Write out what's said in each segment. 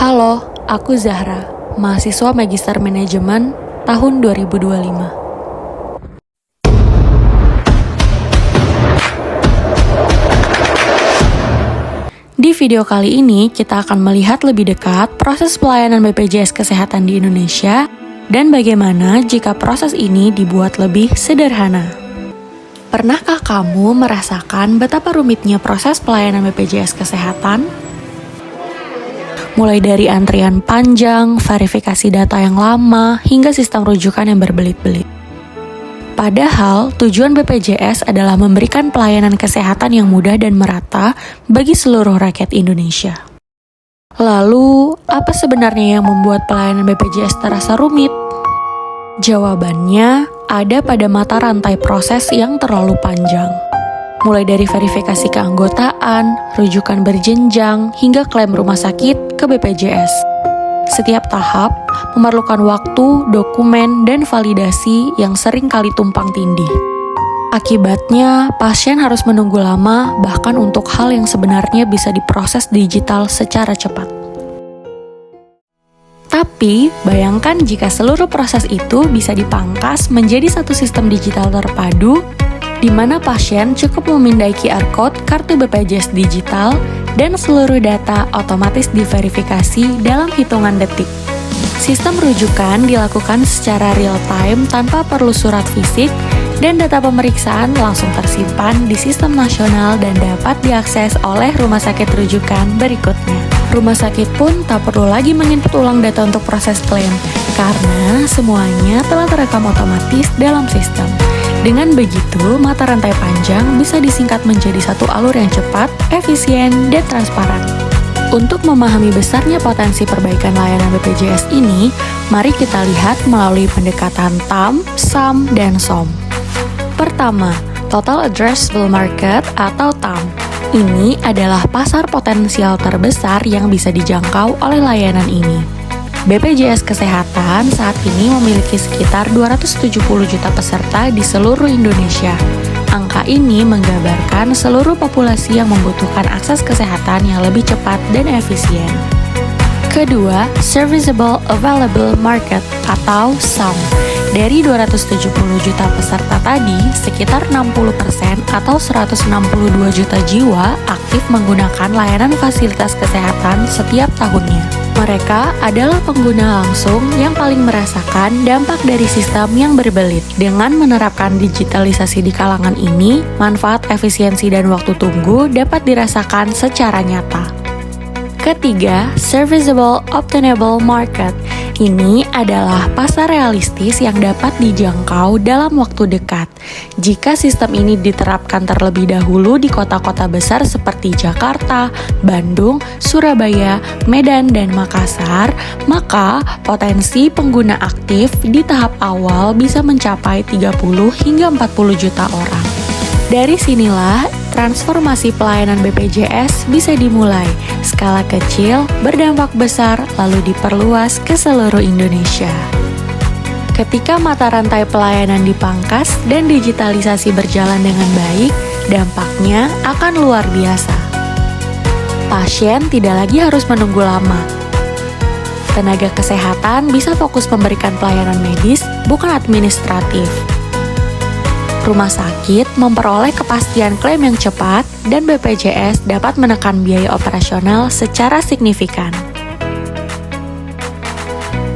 Halo, aku Zahra, mahasiswa Magister Manajemen tahun 2025. Di video kali ini, kita akan melihat lebih dekat proses pelayanan BPJS Kesehatan di Indonesia dan bagaimana jika proses ini dibuat lebih sederhana. Pernahkah kamu merasakan betapa rumitnya proses pelayanan BPJS Kesehatan? Mulai dari antrian panjang, verifikasi data yang lama, hingga sistem rujukan yang berbelit-belit. Padahal, tujuan BPJS adalah memberikan pelayanan kesehatan yang mudah dan merata bagi seluruh rakyat Indonesia. Lalu, apa sebenarnya yang membuat pelayanan BPJS terasa rumit? Jawabannya ada pada mata rantai proses yang terlalu panjang. Mulai dari verifikasi keanggotaan, rujukan berjenjang, hingga klaim rumah sakit ke BPJS. Setiap tahap memerlukan waktu, dokumen, dan validasi yang sering kali tumpang tindih. Akibatnya, pasien harus menunggu lama bahkan untuk hal yang sebenarnya bisa diproses digital secara cepat. Tapi, bayangkan jika seluruh proses itu bisa dipangkas menjadi satu sistem digital terpadu di mana pasien cukup memindai QR Code kartu BPJS digital dan seluruh data otomatis diverifikasi dalam hitungan detik. Sistem rujukan dilakukan secara real-time tanpa perlu surat fisik dan data pemeriksaan langsung tersimpan di sistem nasional dan dapat diakses oleh rumah sakit rujukan berikutnya. Rumah sakit pun tak perlu lagi menginput ulang data untuk proses klaim, karena semuanya telah terekam otomatis dalam sistem. Dengan begitu, mata rantai panjang bisa disingkat menjadi satu alur yang cepat, efisien, dan transparan. Untuk memahami besarnya potensi perbaikan layanan BPJS ini, mari kita lihat melalui pendekatan TAM, SAM, dan SOM. Pertama, Total Addressable Market atau TAM. Ini adalah pasar potensial terbesar yang bisa dijangkau oleh layanan ini. BPJS Kesehatan saat ini memiliki sekitar 270 juta peserta di seluruh Indonesia. Angka ini menggambarkan seluruh populasi yang membutuhkan akses kesehatan yang lebih cepat dan efisien. Kedua, Serviceable Available Market atau SAM. Dari 270 juta peserta tadi, sekitar 60% atau 162 juta jiwa aktif menggunakan layanan fasilitas kesehatan setiap tahunnya. Mereka adalah pengguna langsung yang paling merasakan dampak dari sistem yang berbelit. Dengan menerapkan digitalisasi di kalangan ini, manfaat efisiensi dan waktu tunggu dapat dirasakan secara nyata. Ketiga, Serviceable Obtainable Market. Ini adalah pasar realistis yang dapat dijangkau dalam waktu dekat. Jika sistem ini diterapkan terlebih dahulu di kota-kota besar seperti Jakarta, Bandung, Surabaya, Medan, dan Makassar, maka potensi pengguna aktif di tahap awal bisa mencapai 30 hingga 40 juta orang. Dari sinilah, transformasi pelayanan BPJS bisa dimulai, skala kecil, berdampak besar, lalu diperluas ke seluruh Indonesia. Ketika mata rantai pelayanan dipangkas dan digitalisasi berjalan dengan baik, dampaknya akan luar biasa. Pasien tidak lagi harus menunggu lama. Tenaga kesehatan bisa fokus memberikan pelayanan medis, bukan administratif. Rumah sakit memperoleh kepastian klaim yang cepat dan BPJS dapat menekan biaya operasional secara signifikan.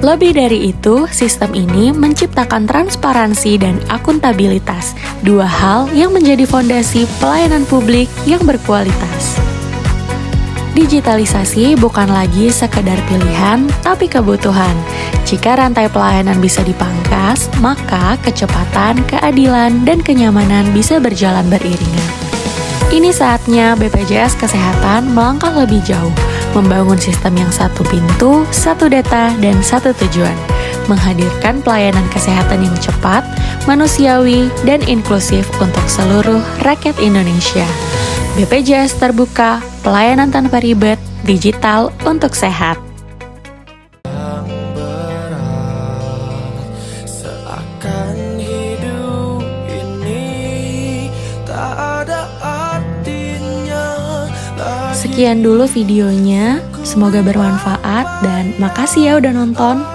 Lebih dari itu, sistem ini menciptakan transparansi dan akuntabilitas, dua hal yang menjadi fondasi pelayanan publik yang berkualitas. Digitalisasi bukan lagi sekedar pilihan, tapi kebutuhan. Jika rantai pelayanan bisa dipangkas, maka kecepatan, keadilan, dan kenyamanan bisa berjalan beriringan. Ini saatnya BPJS Kesehatan melangkah lebih jauh, membangun sistem yang satu pintu, satu data, dan satu tujuan, menghadirkan pelayanan kesehatan yang cepat, manusiawi, dan inklusif untuk seluruh rakyat Indonesia. BPJS terbuka, pelayanan tanpa ribet, digital untuk sehat. Sekian dulu videonya. Semoga bermanfaat dan makasih ya udah nonton.